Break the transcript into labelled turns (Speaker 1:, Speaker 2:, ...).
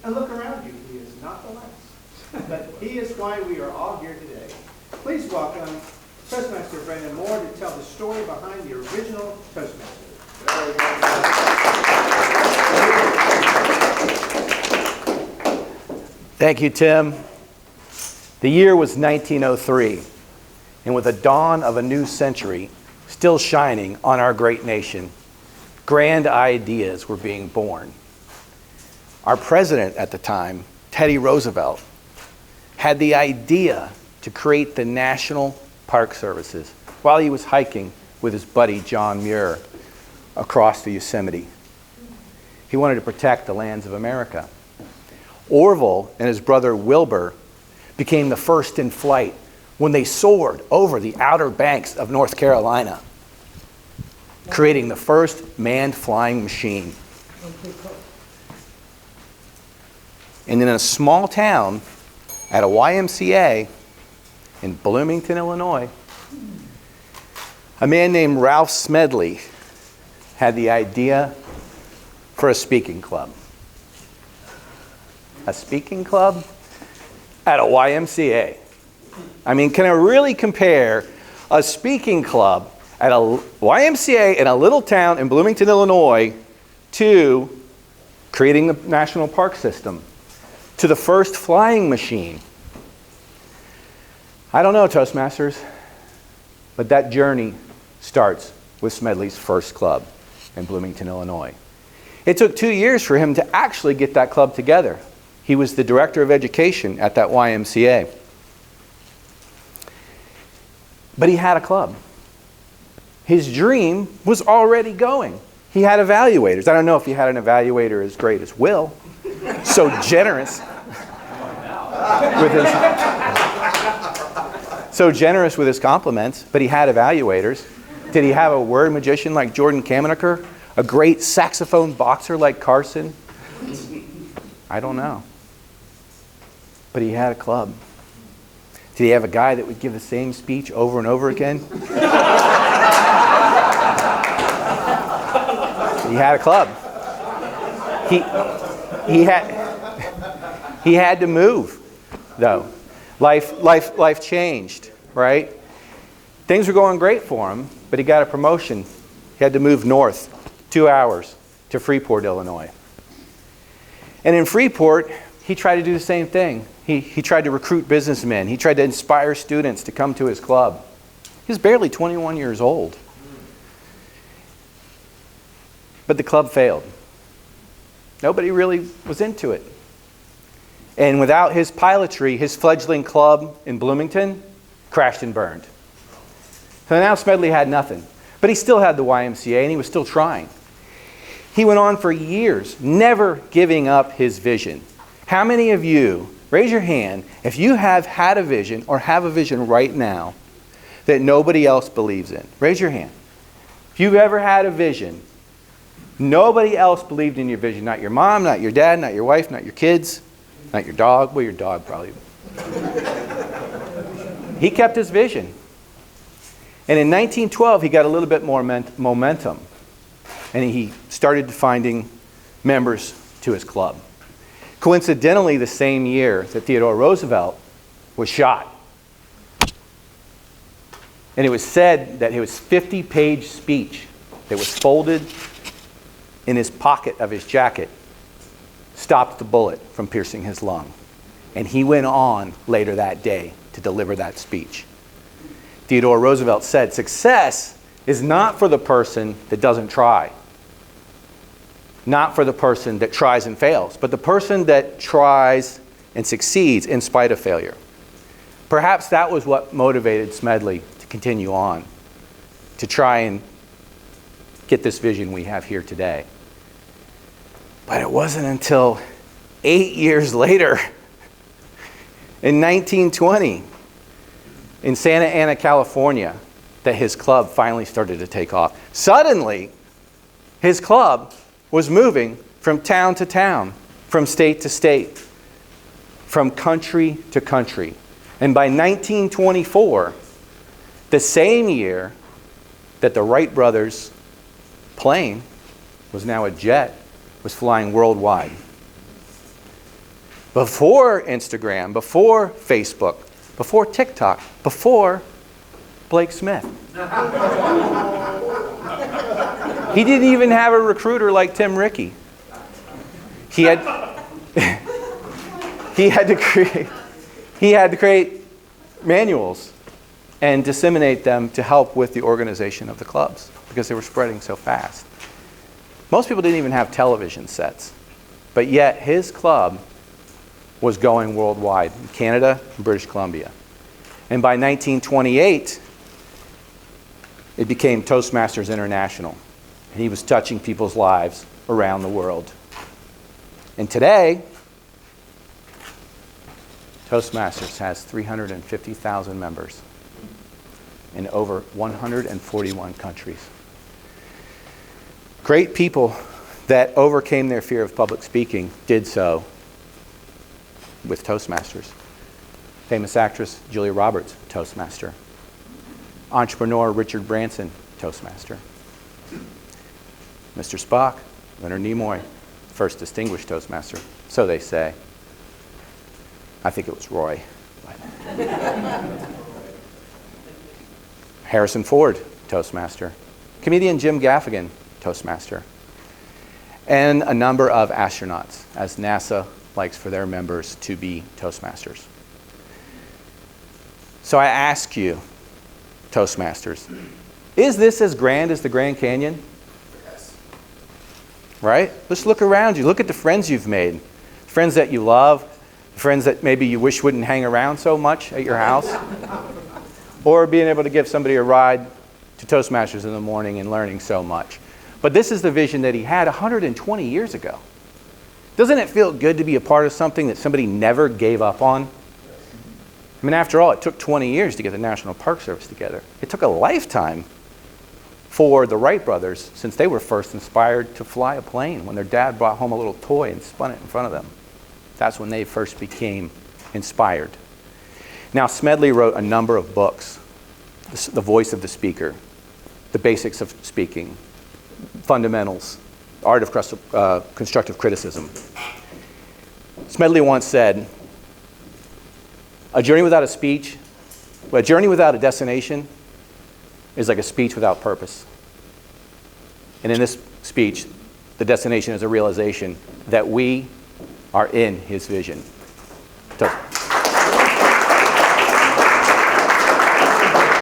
Speaker 1: And look around you, he is not the less. But he is why we are all here today. Please welcome Toastmaster Brandon Moore to tell the story behind the original Toastmasters.
Speaker 2: Thank you, Tim. The year was 1903, and with the dawn of a new century still shining on our great nation, grand ideas were being born. Our president at the time, Teddy Roosevelt, had the idea to create the National Park Services while he was hiking with his buddy John Muir across the Yosemite. He wanted to protect the lands of America. Orville and his brother Wilbur became the first in flight when they soared over the Outer Banks of North Carolina, creating the first manned flying machine. And in a small town at a YMCA in Bloomington, Illinois, a man named Ralph Smedley had the idea for a speaking club. A speaking club at a YMCA. I mean, can I really compare a speaking club at a YMCA in a little town in Bloomington, Illinois, to creating the national park system, to the first flying machine? I don't know, Toastmasters, but that journey starts with Smedley's first club in Bloomington, Illinois. It took 2 years for him to actually get that club together. He was the director of education at that YMCA. But he had a club. His dream was already going. He had evaluators. I don't know if he had an evaluator as great as Will, so generous with his compliments, but he had evaluators. Did he have a word magician like Jordan Kameneker? A great saxophone boxer like Carson? I don't know. But he had a club. Did he have a guy that would give the same speech over and over again? He had a club. He had to move, though. Life changed, right? Things were going great for him, but he got a promotion. He had to move north 2 hours to Freeport, Illinois. And in Freeport, he tried to do the same thing. He tried to recruit businessmen. He tried to inspire students to come to his club. He was barely 21 years old. But the club failed. Nobody really was into it. And without his pilotry, his fledgling club in Bloomington crashed and burned. So now Smedley had nothing. But he still had the YMCA, and he was still trying. He went on for years, never giving up his vision. How many of you, raise your hand, if you have had a vision or have a vision right now that nobody else believes in? Raise your hand. If you've ever had a vision, nobody else believed in your vision. Not your mom, not your dad, not your wife, not your kids, not your dog. Well, your dog probably. He kept his vision. And in 1912, he got a little bit more momentum. And he started finding members to his club. Coincidentally, the same year that Theodore Roosevelt was shot. And it was said that his 50-page speech that was folded in his pocket of his jacket stopped the bullet from piercing his lung. And he went on later that day to deliver that speech. Theodore Roosevelt said, "Success is not for the person that doesn't try. Not for the person that tries and fails, but the person that tries and succeeds in spite of failure." Perhaps that was what motivated Smedley to continue on, to try and get this vision we have here today. But it wasn't until 8 years later, in 1920, in Santa Ana, California, that his club finally started to take off. Suddenly, his club was moving from town to town, from state to state, from country to country. And by 1924, the same year that the Wright brothers' plane was now a jet, was flying worldwide. before Instagram, before Facebook, before TikTok, before Blake Smith. He didn't even have a recruiter like Tim Rickey. He had to create manuals and disseminate them to help with the organization of the clubs because they were spreading so fast. Most people didn't even have television sets, but yet his club was going worldwide in Canada and British Columbia. And by 1928, it became Toastmasters International. And he was touching people's lives around the world. And today, Toastmasters has 350,000 members in over 141 countries. Great people that overcame their fear of public speaking did so with Toastmasters. Famous actress Julia Roberts, Toastmaster. Entrepreneur Richard Branson, Toastmaster. Mr. Spock, Leonard Nimoy, first distinguished Toastmaster, so they say. I think it was Roy. Harrison Ford, Toastmaster. Comedian Jim Gaffigan, Toastmaster. And a number of astronauts, as NASA likes for their members to be Toastmasters. So I ask you, Toastmasters, is this as grand as the Grand Canyon? Yes. Right? Just look around you. Look at the friends you've made. Friends that you love. Friends that maybe you wish wouldn't hang around so much at your house. Or being able to give somebody a ride to Toastmasters in the morning and learning so much. But this is the vision that he had 120 years ago. Doesn't it feel good to be a part of something that somebody never gave up on? I mean, after all, it took 20 years to get the National Park Service together. It took a lifetime for the Wright brothers, since they were first inspired to fly a plane when their dad brought home a little toy and spun it in front of them. That's when they first became inspired. Now, Smedley wrote a number of books. The Voice of the Speaker, The Basics of Speaking, Fundamentals, Art of Constructive Criticism. Smedley once said, a journey without a destination is like a speech without purpose. And in this speech, the destination is a realization that we are in his vision.